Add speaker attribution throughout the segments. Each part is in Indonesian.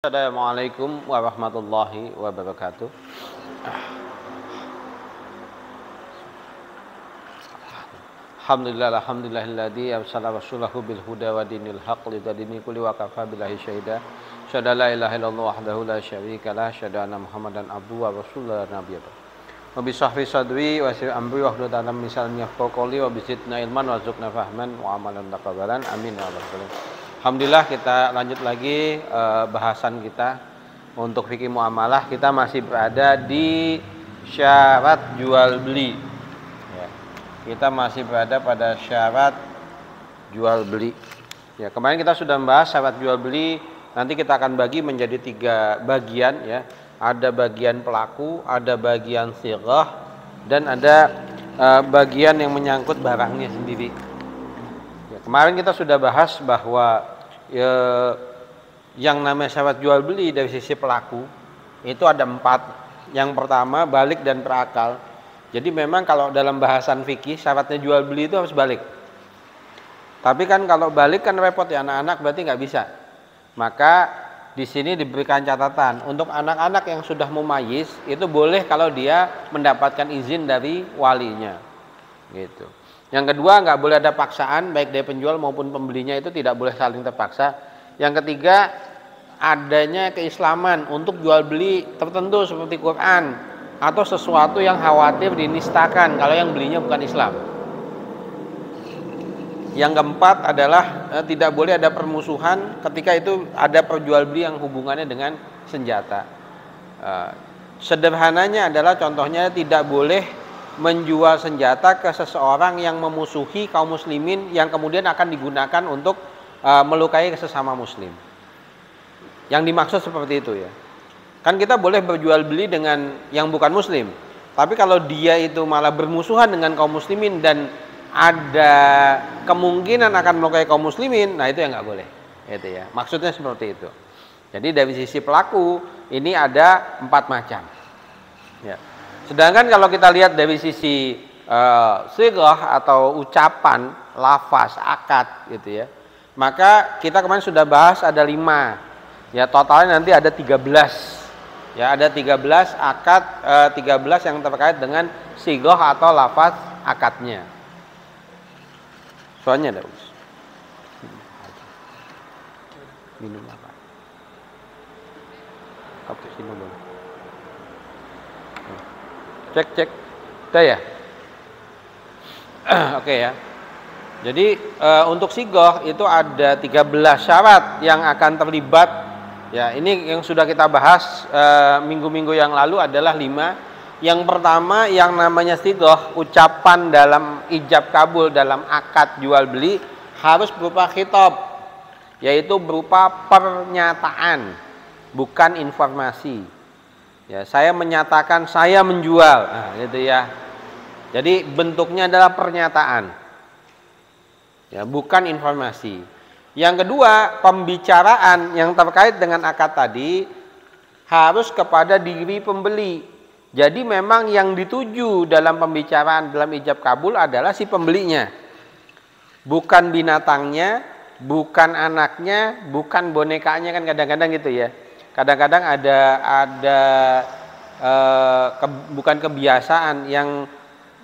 Speaker 1: Assalamualaikum warahmatullahi wabarakatuh. Alhamdulillahilladzi arsala rasulahu bil huda wa dinil haqq lidini kulli wa kafa billahi syahida. Syada la ilaha illallah wahdahu la syarika lah, syada anna Muhammadan abduhu wa rasuluhu nabiyyu. Wa bi sahbi sadri wa sir amri wa hlul tanam misalnya qoli wa bizidna ilman wa zukna fahman wa amalan taqabbalan. Amin ya rabbal alamin. Alhamdulillah, kita lanjut lagi bahasan kita untuk fikih muamalah. Kita masih berada di syarat jual beli ya. Kita masih berada pada syarat jual beli ya. Kemarin kita sudah membahas syarat jual beli. Nanti kita akan bagi menjadi 3 bagian ya. Ada bagian pelaku, ada bagian sighah, dan ada bagian yang menyangkut barangnya sendiri. Kemarin kita sudah bahas bahwa yang namanya syarat jual beli dari sisi pelaku itu ada 4. Yang pertama balik dan berakal. Jadi memang kalau dalam bahasan fikih syaratnya jual beli itu harus balik. Tapi kan kalau balik kan repot ya, anak-anak berarti nggak bisa. Maka di sini diberikan catatan untuk anak-anak yang sudah mumayyiz itu boleh kalau dia mendapatkan izin dari walinya, gitu. Yang kedua, nggak boleh ada paksaan baik dari penjual maupun pembelinya, itu tidak boleh saling terpaksa. Yang ketiga, adanya keislaman untuk jual beli tertentu seperti Quran atau sesuatu yang khawatir dinistakan kalau yang belinya bukan Islam. Yang keempat adalah tidak boleh ada permusuhan ketika itu ada perjual beli yang hubungannya dengan senjata. Sederhananya adalah contohnya tidak boleh menjual senjata ke seseorang yang memusuhi kaum muslimin yang kemudian akan digunakan untuk melukai sesama muslim. Yang dimaksud seperti itu ya. Kan kita boleh berjual beli dengan yang bukan muslim. Tapi kalau dia itu malah bermusuhan dengan kaum muslimin dan ada kemungkinan akan melukai kaum muslimin, nah itu yang nggak boleh. Itu ya. Maksudnya seperti itu. Jadi dari sisi pelaku ini ada 4 macam. Ya. Sedangkan kalau kita lihat dari sisi sighah atau ucapan, lafaz, akad gitu ya. Maka kita kemarin sudah bahas ada 5. Ya, totalnya nanti ada 13. Ya, ada 13 akad, 13 yang terkait dengan sighah atau lafaz akadnya. Soalnya ada Us. Minum apa? Cappuccino boleh. Cek. Udah ya? Oke ya. Jadi untuk sighah itu ada 13 syarat yang akan terlibat. Ya, ini yang sudah kita bahas minggu-minggu yang lalu adalah 5. Yang pertama yang namanya sighah, ucapan dalam ijab kabul dalam akad jual beli harus berupa khitab, yaitu berupa pernyataan, bukan informasi. Ya, saya menyatakan saya menjual, nah, gitu ya. Jadi bentuknya adalah pernyataan, ya, bukan informasi. Yang kedua, pembicaraan yang terkait dengan akad tadi harus kepada diri pembeli. Jadi memang yang dituju dalam pembicaraan dalam ijab kabul adalah si pembelinya, bukan binatangnya, bukan anaknya, bukan bonekanya, kan kadang-kadang gitu ya. Kadang-kadang bukan kebiasaan yang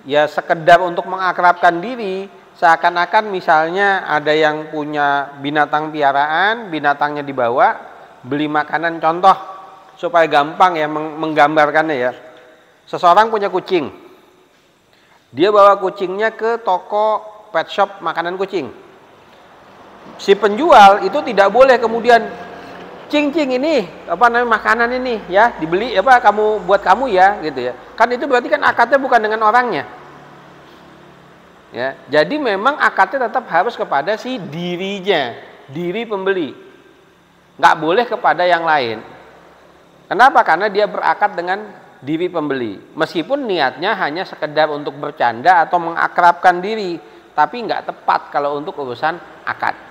Speaker 1: ya sekedar untuk mengakrabkan diri, seakan-akan misalnya ada yang punya binatang piaraan, binatangnya dibawa, beli makanan, contoh supaya gampang ya menggambarkannya ya. Seseorang punya kucing, dia bawa kucingnya ke toko pet shop makanan kucing. Si penjual itu tidak boleh kemudian cing ini apa namanya makanan ini ya dibeli apa kamu buat kamu ya gitu ya, kan itu berarti kan akadnya bukan dengan orangnya ya. Jadi memang akadnya tetap harus kepada si dirinya, diri pembeli, nggak boleh kepada yang lain. Kenapa? Karena dia berakad dengan diri pembeli, meskipun niatnya hanya sekedar untuk bercanda atau mengakrabkan diri, tapi nggak tepat kalau untuk urusan akad.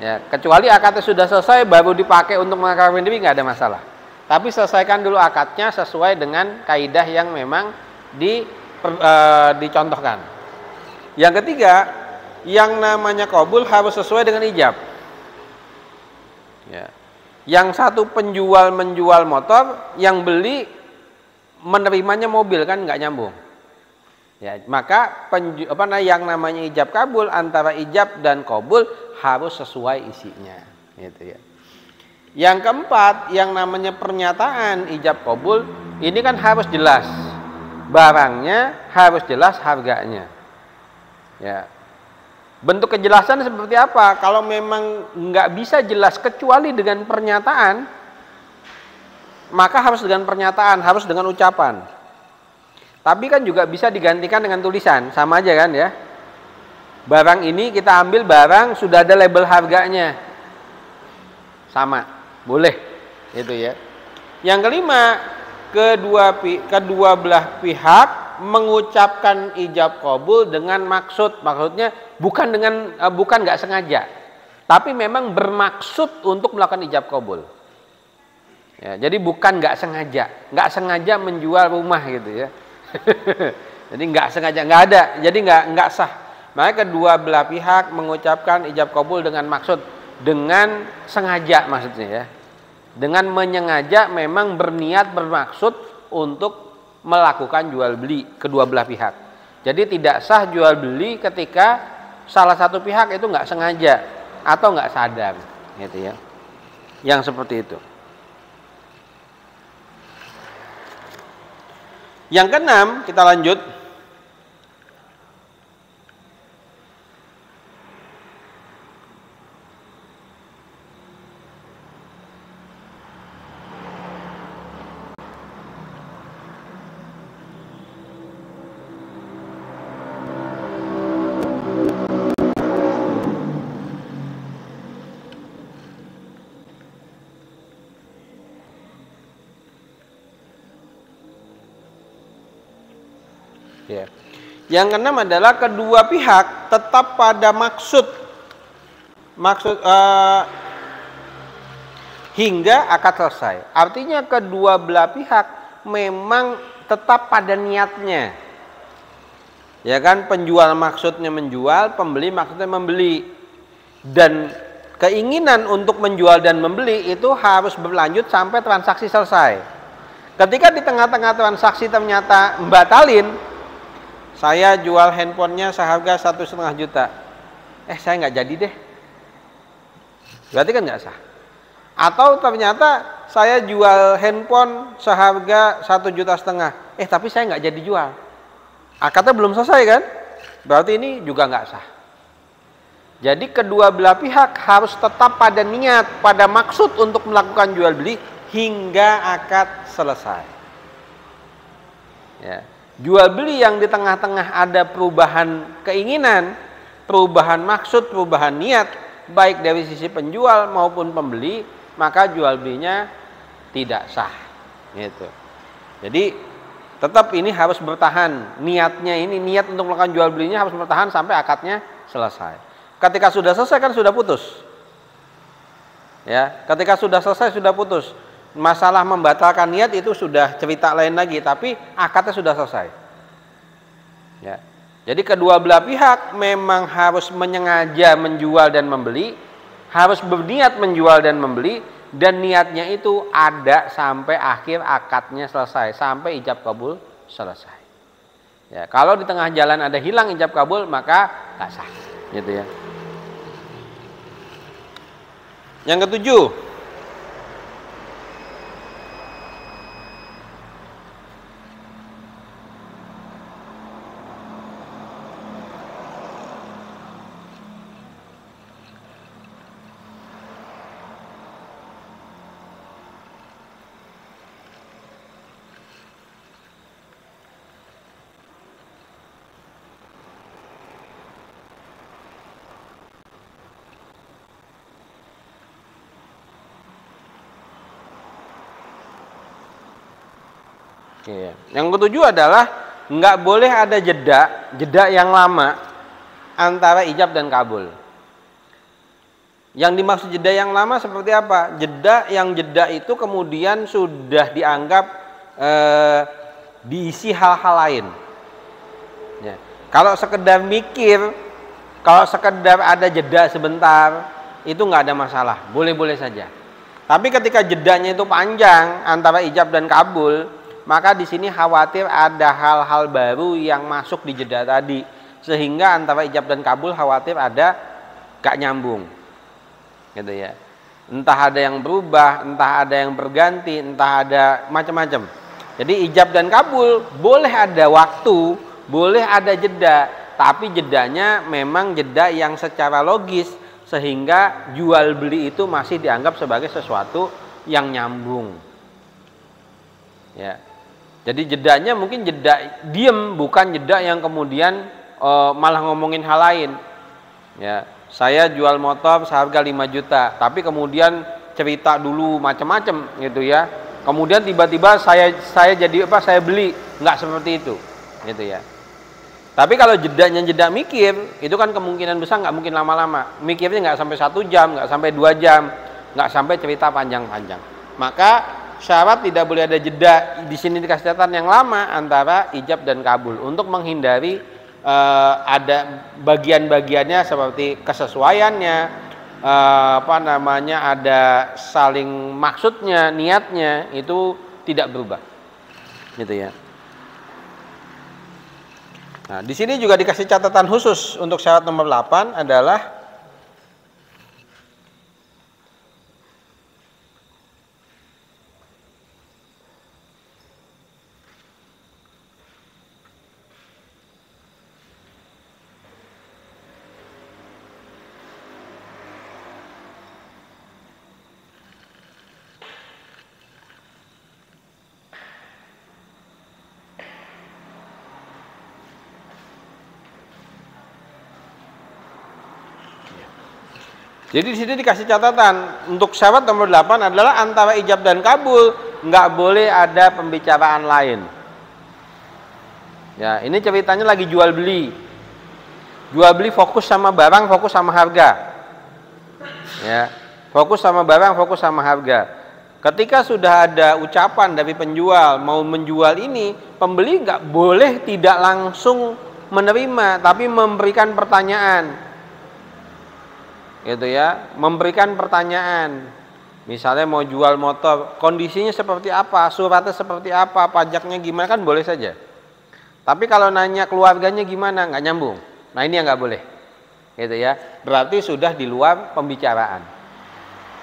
Speaker 1: Ya, kecuali akadnya sudah selesai baru dipakai untuk mengakrabkan diri, nggak ada masalah. Tapi selesaikan dulu akadnya sesuai dengan kaidah yang memang dicontohkan. Yang ketiga, yang namanya qabul harus sesuai dengan ijab. Ya. Yang satu penjual menjual motor, yang beli menerimanya mobil, kan nggak nyambung. Ya, maka yang namanya ijab kabul antara ijab dan kabul harus sesuai isinya, gitu ya. Yang keempat, yang namanya pernyataan ijab kabul ini kan harus jelas barangnya, harus jelas harganya. Ya. Bentuk kejelasan seperti apa? Kalau memang nggak bisa jelas kecuali dengan pernyataan, maka harus dengan pernyataan, harus dengan ucapan. Tapi kan juga bisa digantikan dengan tulisan, sama aja kan ya. Barang ini kita ambil barang sudah ada label harganya, sama, boleh, gitu ya. Yang kelima, kedua belah pihak mengucapkan ijab kabul dengan maksudnya bukan nggak sengaja, tapi memang bermaksud untuk melakukan ijab kabul. Ya, jadi bukan nggak sengaja menjual rumah gitu ya. Jadi nggak sengaja, nggak ada, jadi nggak sah. Maka kedua belah pihak mengucapkan ijab kabul dengan maksud, dengan sengaja maksudnya ya, dengan menyengaja, memang berniat bermaksud untuk melakukan jual beli kedua belah pihak. Jadi tidak sah jual beli ketika salah satu pihak itu nggak sengaja atau nggak sadar, gitu ya. Yang seperti itu. Yang keenam, kita lanjut. Ya. Yang keenam adalah kedua pihak tetap pada maksud hingga akad selesai. Artinya kedua belah pihak memang tetap pada niatnya. Ya kan, penjual maksudnya menjual, pembeli maksudnya membeli. Dan keinginan untuk menjual dan membeli itu harus berlanjut sampai transaksi selesai. Ketika di tengah-tengah transaksi ternyata membatalin, saya jual handphonenya seharga 1,5 juta. Saya nggak jadi deh. Berarti kan nggak sah. Atau ternyata saya jual handphone seharga 1,5 juta. Tapi saya nggak jadi jual. Akadnya belum selesai kan? Berarti ini juga nggak sah. Jadi kedua belah pihak harus tetap pada niat, pada maksud untuk melakukan jual beli hingga akad selesai. Ya. Jual beli yang di tengah-tengah ada perubahan keinginan, perubahan maksud, perubahan niat, baik dari sisi penjual maupun pembeli, maka jual belinya tidak sah. Gitu. Jadi tetap ini harus bertahan, niatnya ini, niat untuk melakukan jual belinya harus bertahan sampai akadnya selesai. Ketika sudah selesai kan sudah putus. Ya, ketika sudah selesai sudah putus. Masalah membatalkan niat itu sudah cerita lain lagi, tapi akadnya sudah selesai. Ya. Jadi kedua belah pihak memang harus menyengaja menjual dan membeli, harus berniat menjual dan membeli, dan niatnya itu ada sampai akhir akadnya selesai, sampai ijab kabul selesai. Ya, kalau di tengah jalan ada hilang ijab kabul, maka nggak sah, gitu ya. Yang ketujuh, yang ketujuh adalah nggak boleh ada jeda yang lama antara ijab dan kabul. Yang dimaksud jeda yang lama seperti apa? Jeda itu kemudian sudah dianggap diisi hal-hal lain. Ya. Kalau sekedar mikir, kalau sekedar ada jeda sebentar, itu nggak ada masalah, boleh-boleh saja. Tapi ketika jedanya itu panjang antara ijab dan kabul, maka di sini khawatir ada hal-hal baru yang masuk di jeda tadi, sehingga antara ijab dan kabul khawatir ada gak nyambung, gitu ya. Entah ada yang berubah, entah ada yang berganti, entah ada macam-macam. Jadi ijab dan kabul boleh ada waktu, boleh ada jeda, tapi jedanya memang jeda yang secara logis, sehingga jual beli itu masih dianggap sebagai sesuatu yang nyambung. Ya. Jadi jedanya mungkin jeda diem, bukan jeda yang kemudian malah ngomongin hal lain. Ya, saya jual motor seharga 5 juta, tapi kemudian cerita dulu macam-macam gitu ya. Kemudian tiba-tiba saya jadi apa? Saya beli, nggak seperti itu, gitu ya. Tapi kalau jedanya jeda mikir, itu kan kemungkinan besar nggak mungkin lama-lama. Mikirnya nggak sampai 1 jam, nggak sampai 2 jam, nggak sampai cerita panjang-panjang. Maka syarat tidak boleh ada jeda, di sini dikasih catatan yang lama antara ijab dan kabul untuk menghindari ada bagian-bagiannya seperti kesesuaiannya, ada saling maksudnya, niatnya itu tidak berubah, gitu ya. Nah, di sini juga dikasih catatan khusus untuk syarat nomor 8 adalah jadi di sini dikasih catatan untuk syarat nomor 8 adalah antara ijab dan kabul nggak boleh ada pembicaraan lain. Ya, ini ceritanya lagi jual beli. Jual beli fokus sama barang, fokus sama harga. Ya, fokus sama barang, fokus sama harga. Ketika sudah ada ucapan dari penjual mau menjual ini, pembeli nggak boleh tidak langsung menerima, tapi memberikan pertanyaan. Gitu ya, memberikan pertanyaan. Misalnya mau jual motor, kondisinya seperti apa, suratnya seperti apa, pajaknya gimana, kan boleh saja. Tapi kalau nanya keluarganya gimana, nggak nyambung. Nah, ini yang nggak boleh, gitu ya. Berarti sudah di luar pembicaraan.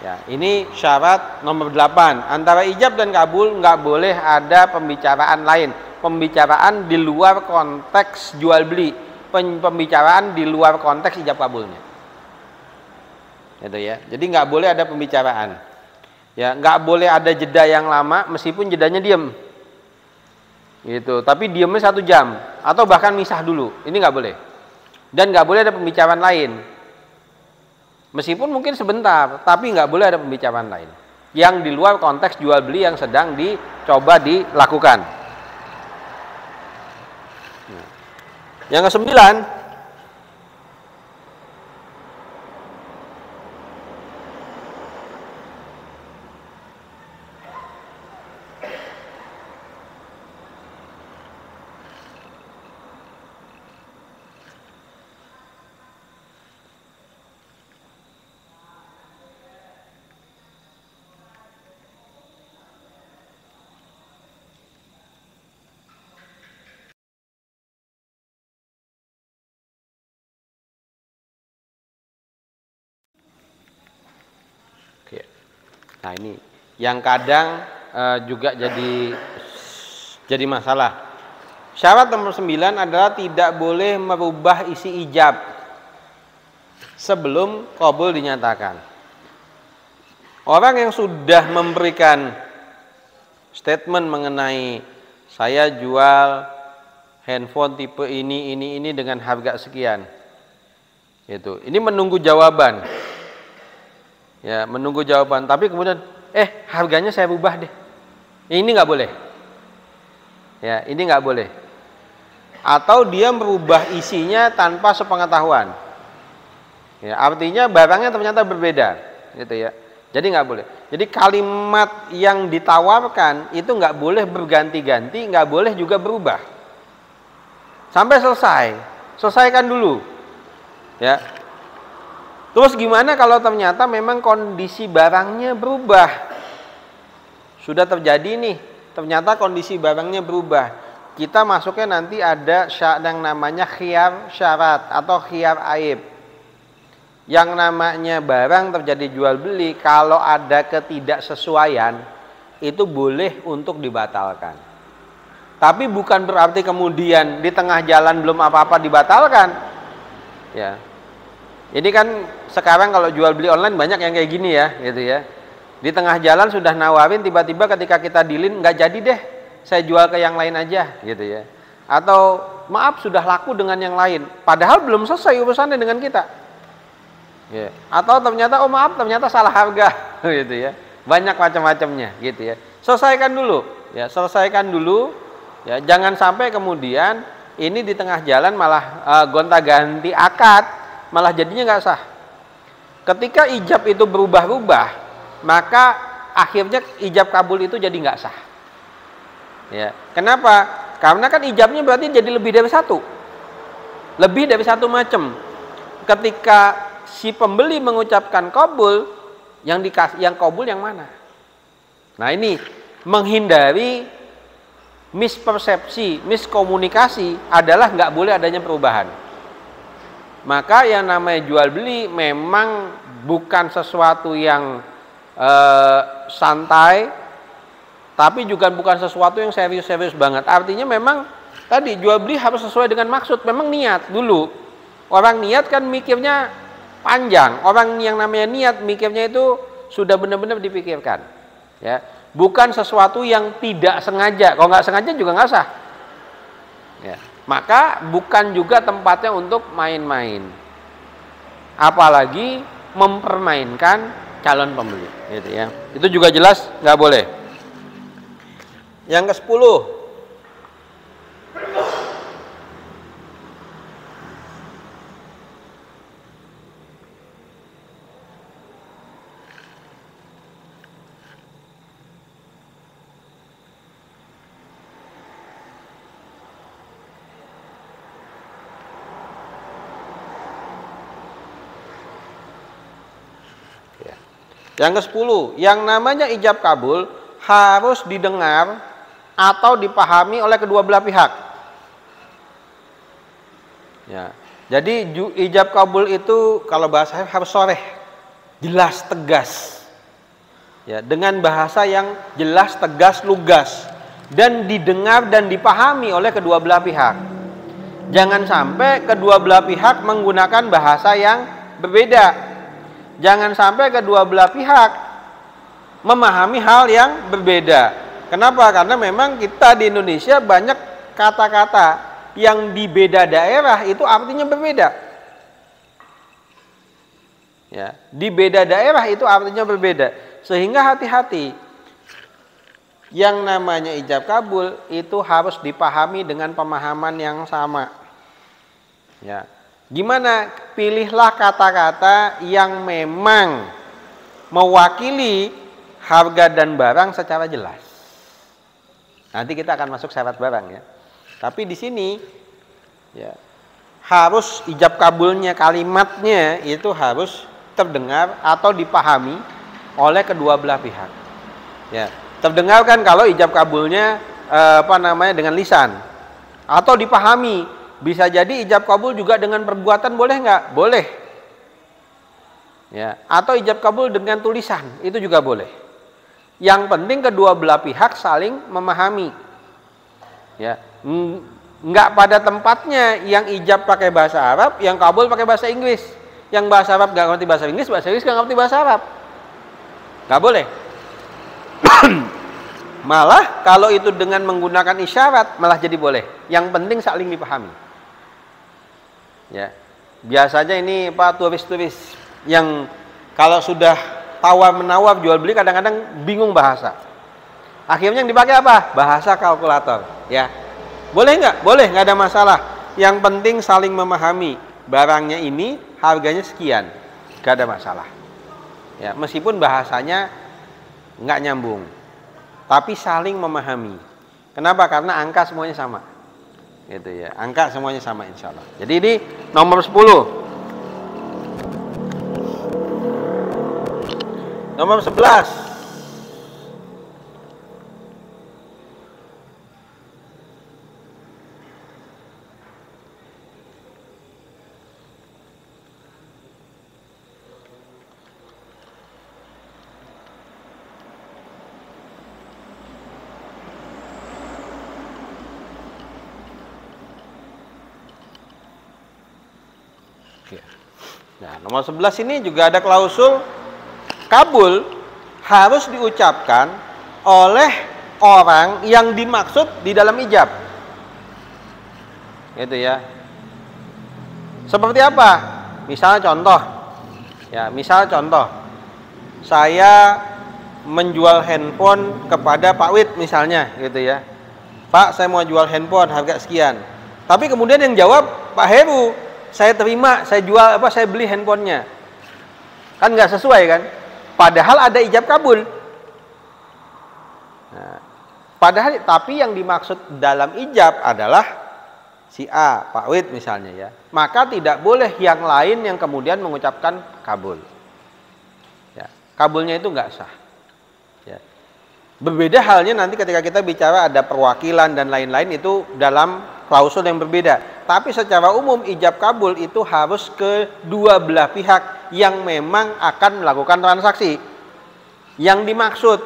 Speaker 1: Ya, ini syarat nomor 8. Antara ijab dan kabul nggak boleh ada pembicaraan lain. Pembicaraan di luar konteks jual beli, pembicaraan di luar konteks ijab kabulnya. Gitu ya. Jadi nggak boleh ada pembicaraan. Ya, nggak boleh ada jeda yang lama meskipun jedanya diem. Gitu. Tapi diemnya 1 jam atau bahkan misah dulu. Ini nggak boleh. Dan nggak boleh ada pembicaraan lain. Meskipun mungkin sebentar, tapi nggak boleh ada pembicaraan lain yang di luar konteks jual beli yang sedang dicoba dilakukan. Yang ke-9, nah ini yang kadang juga jadi masalah. Syarat nomor 9 adalah tidak boleh merubah isi ijab sebelum qabul dinyatakan. Orang yang sudah memberikan statement mengenai saya jual handphone tipe ini dengan harga sekian, gitu. Ini menunggu jawaban. Ya, menunggu jawaban, tapi kemudian harganya saya rubah deh. Ini nggak boleh. Ya, ini nggak boleh. Atau dia merubah isinya tanpa sepengetahuan. Ya, artinya barangnya ternyata berbeda, gitu ya. Jadi nggak boleh. Jadi kalimat yang ditawarkan itu nggak boleh berganti-ganti, nggak boleh juga berubah. Sampai selesai. Selesaikan dulu. Ya. Terus gimana kalau ternyata memang kondisi barangnya berubah? Sudah terjadi nih, ternyata kondisi barangnya berubah. Kita masuknya nanti ada yang namanya khiyar syarat atau khiyar aib. Yang namanya barang terjadi jual beli, kalau ada ketidaksesuaian, itu boleh untuk dibatalkan. Tapi bukan berarti kemudian di tengah jalan belum apa-apa dibatalkan. Ya. Ini kan sekarang kalau jual beli online banyak yang kayak gini ya, gitu ya. Di tengah jalan sudah nawarin, tiba-tiba ketika kita dealin nggak jadi deh, saya jual ke yang lain aja, gitu ya. Atau maaf sudah laku dengan yang lain, padahal belum selesai urusannya dengan kita. Ya. Atau ternyata oh maaf ternyata salah harga, gitu ya. Banyak macam-macamnya, gitu ya. Selesaikan dulu, ya selesaikan dulu, ya jangan sampai kemudian ini di tengah jalan malah gonta-ganti akad, malah jadinya nggak sah. Ketika ijab itu berubah-ubah, maka akhirnya ijab kabul itu jadi nggak sah. Ya, kenapa? Karena kan ijabnya berarti jadi lebih dari satu, macam. Ketika si pembeli mengucapkan kabul, yang kabul yang mana? Nah ini menghindari mispersepsi, miskomunikasi adalah nggak boleh adanya perubahan. Maka yang namanya jual beli memang bukan sesuatu yang santai, tapi juga bukan sesuatu yang serius-serius banget. Artinya memang tadi jual beli harus sesuai dengan maksud. Memang niat dulu. Orang niat kan mikirnya panjang. Orang yang namanya niat mikirnya itu sudah benar-benar dipikirkan. Ya, bukan sesuatu yang tidak sengaja. Kalau nggak sengaja juga nggak sah. Ya. Maka bukan juga tempatnya untuk main-main, apalagi mempermainkan calon pembeli, gitu ya. Itu juga jelas nggak boleh. Yang ke-10, yang namanya ijab kabul harus didengar atau dipahami oleh kedua belah pihak. Ya. Jadi ijab kabul itu kalau bahasa harus soreh, jelas, tegas. Ya, dengan bahasa yang jelas, tegas, lugas dan didengar dan dipahami oleh kedua belah pihak. Jangan sampai kedua belah pihak menggunakan bahasa yang berbeda. Jangan sampai kedua belah pihak memahami hal yang berbeda. Kenapa? Karena memang kita di Indonesia banyak kata-kata yang di beda daerah itu artinya berbeda. Ya, di beda daerah itu artinya berbeda. Sehingga hati-hati. Yang namanya ijab kabul itu harus dipahami dengan pemahaman yang sama. Ya. Gimana? Pilihlah kata-kata yang memang mewakili harga dan barang secara jelas. Nanti kita akan masuk syarat barang ya. Tapi di sini ya harus ijab kabulnya, kalimatnya itu harus terdengar atau dipahami oleh kedua belah pihak. Ya, terdengar kan kalau ijab kabulnya dengan lisan atau dipahami. Bisa jadi ijab kabul juga dengan perbuatan, boleh nggak? Boleh. Ya, atau ijab kabul dengan tulisan, itu juga boleh. Yang penting kedua belah pihak saling memahami. Ya, nggak pada tempatnya yang ijab pakai bahasa Arab, yang kabul pakai bahasa Inggris. Yang bahasa Arab nggak ngerti bahasa Inggris nggak ngerti bahasa Arab. Nggak boleh. Malah kalau itu dengan menggunakan isyarat malah jadi boleh. Yang penting saling dipahami. Ya, biasanya ini turis-turis yang kalau sudah tawar menawar jual beli kadang-kadang bingung bahasa. Akhirnya yang dipakai apa? Bahasa kalkulator. Ya, boleh nggak? Boleh, nggak ada masalah. Yang penting saling memahami. Barangnya ini harganya sekian, nggak ada masalah. Ya, meskipun bahasanya nggak nyambung, tapi saling memahami. Kenapa? Karena angka semuanya sama. Gitu ya, angka semuanya sama insya Allah. Jadi ini nomor 10. Nomor 11. Nah, nomor 11 ini juga ada klausul kabul harus diucapkan oleh orang yang dimaksud di dalam ijab. Gitu ya. Seperti apa? Misalnya contoh. Ya, misal contoh. Saya menjual handphone kepada Pak Wid misalnya, gitu ya. Pak, saya mau jual handphone harga sekian. Tapi kemudian yang jawab Pak Heru, saya terima, saya jual saya beli handphonenya. Kan nggak sesuai kan? Padahal ada ijab kabul. Nah, padahal tapi yang dimaksud dalam ijab adalah si A, Pak Wid misalnya ya. Maka tidak boleh yang lain yang kemudian mengucapkan kabul. Ya, kabulnya itu nggak sah. Ya. Berbeda halnya nanti ketika kita bicara ada perwakilan dan lain-lain, itu dalam klausul yang berbeda. Tapi secara umum ijab kabul itu harus kedua belah pihak yang memang akan melakukan transaksi. Yang dimaksud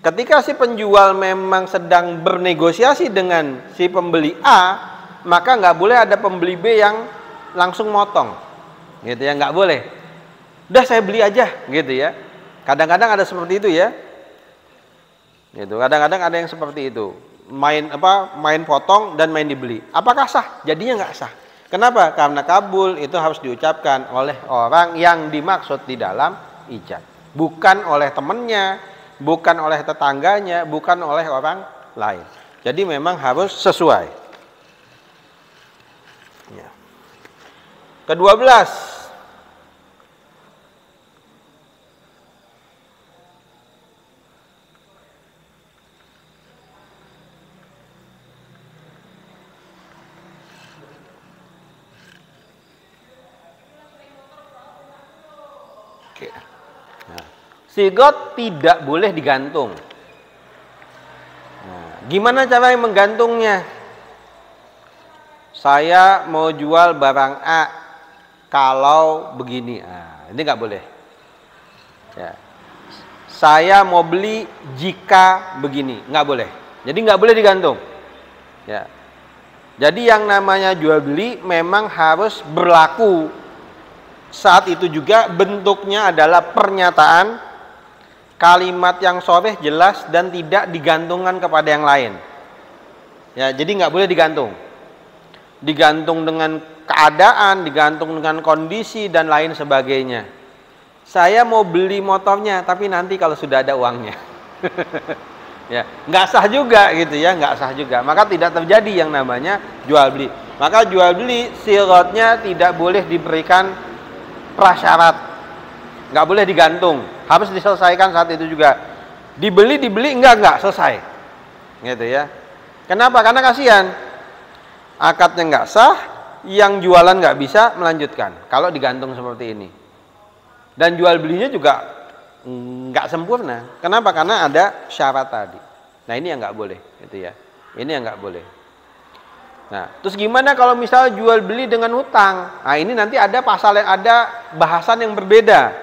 Speaker 1: ketika si penjual memang sedang bernegosiasi dengan si pembeli A, maka nggak boleh ada pembeli B yang langsung motong, gitu ya, nggak boleh. Udah saya beli aja, gitu ya. Kadang-kadang ada seperti itu ya. Gitu. Kadang-kadang ada yang seperti itu. Main potong dan main dibeli. Apakah sah? Jadinya nggak sah. Kenapa? Karena kabul itu harus diucapkan oleh orang yang dimaksud di dalam ijab, bukan oleh temannya, bukan oleh tetangganya, bukan oleh orang lain. Jadi memang harus sesuai. Ya. Ke-12. Nah, sigot tidak boleh digantung. Nah, gimana cara yang menggantungnya? Saya mau jual barang A kalau begini. Nah, ini nggak boleh. Ya. Saya mau beli jika begini, nggak boleh. Jadi nggak boleh digantung. Ya. Jadi yang namanya jual beli memang harus berlaku. Saat itu juga bentuknya adalah pernyataan, kalimat yang sharih, jelas, dan tidak digantungkan kepada yang lain. Ya, jadi nggak boleh digantung. Digantung dengan keadaan, digantung dengan kondisi dan lain sebagainya. Saya mau beli motornya, tapi nanti kalau sudah ada uangnya. Ya, nggak sah juga gitu ya, nggak sah juga. Maka tidak terjadi yang namanya jual beli. Maka jual beli sirotnya tidak boleh diberikan prasyarat, nggak boleh digantung, harus diselesaikan saat itu juga. Dibeli enggak selesai, gitu ya. Kenapa? Karena kasihan, akadnya nggak sah, yang jualan nggak bisa melanjutkan kalau digantung seperti ini. Dan jual belinya juga nggak sempurna. Kenapa? Karena ada syarat tadi. Nah ini yang nggak boleh, gitu ya. Ini yang nggak boleh. Nah, terus gimana kalau misal jual beli dengan hutang? Nah, ini nanti ada pasal yang ada bahasan yang berbeda.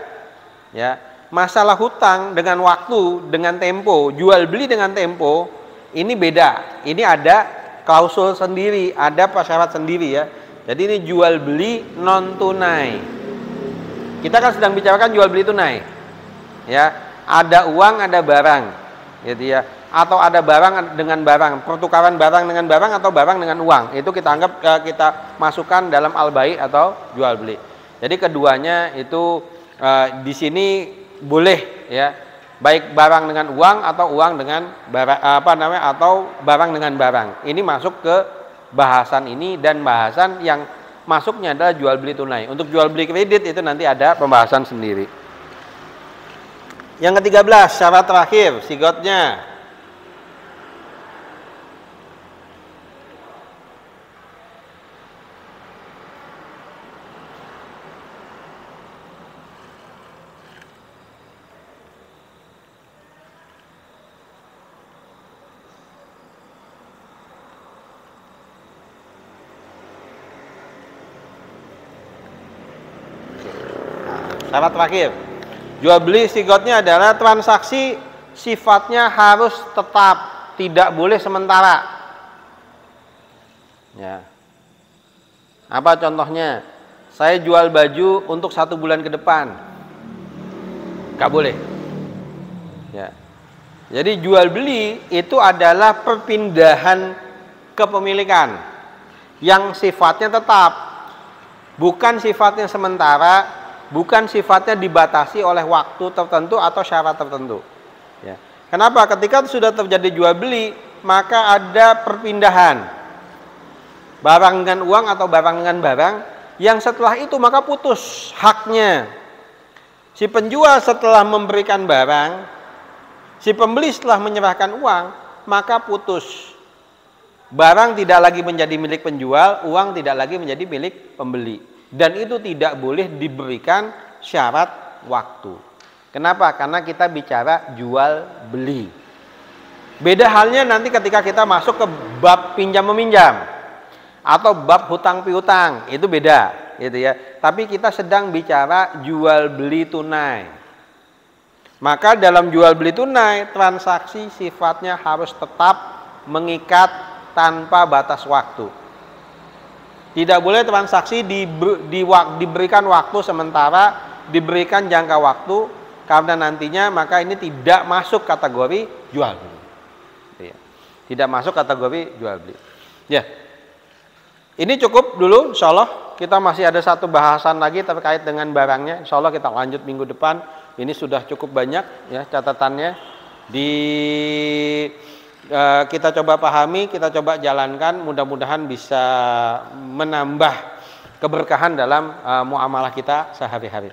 Speaker 1: Ya, masalah hutang dengan waktu, dengan tempo, jual beli dengan tempo, ini beda. Ini ada klausul sendiri, ada prasyarat sendiri ya. Jadi ini jual beli non tunai. Kita kan sedang bicarakan jual beli tunai. Ya, ada uang, ada barang. Gitu ya. Atau ada barang dengan barang, pertukaran barang dengan barang atau barang dengan uang. Itu kita anggap kita masukkan dalam al-bai' atau jual beli. Jadi keduanya itu di sini boleh ya, baik barang dengan uang atau uang dengan barang, atau barang dengan barang. Ini masuk ke bahasan ini, dan bahasan yang masuknya adalah jual beli tunai. Untuk jual beli kredit itu nanti ada pembahasan sendiri. Yang ke-13, syarat terakhir, sigotnya. Syarat terakhir. Jual beli istigotnya adalah transaksi sifatnya harus tetap, tidak boleh sementara. Ya. Apa contohnya? Saya jual baju untuk 1 bulan ke depan. Nggak boleh. Ya. Jadi jual beli itu adalah perpindahan kepemilikan yang sifatnya tetap, bukan sifatnya sementara, bukan sifatnya dibatasi oleh waktu tertentu atau syarat tertentu. Ya. Kenapa? Ketika sudah terjadi jual beli, maka ada perpindahan barang dengan uang atau barang dengan barang, yang setelah itu maka putus haknya. Si penjual setelah memberikan barang, si pembeli setelah menyerahkan uang, maka putus. Barang tidak lagi menjadi milik penjual, uang tidak lagi menjadi milik pembeli. Dan itu tidak boleh diberikan syarat waktu. Kenapa? Karena kita bicara jual beli. Beda halnya nanti ketika kita masuk ke bab pinjam meminjam atau bab hutang piutang, itu beda, gitu ya. Tapi kita sedang bicara jual beli tunai. Maka dalam jual beli tunai, transaksi sifatnya harus tetap, mengikat, tanpa batas waktu. Tidak boleh transaksi diberikan waktu sementara, diberikan jangka waktu, karena nantinya maka ini tidak masuk kategori jual beli. Tidak masuk kategori jual beli. Ya, ini cukup dulu. Insya Allah kita masih ada satu bahasan lagi terkait dengan barangnya. Insya Allah kita lanjut minggu depan. Ini sudah cukup banyak ya catatannya. Kita coba pahami, kita coba jalankan, mudah-mudahan bisa menambah keberkahan dalam muamalah kita sehari-hari.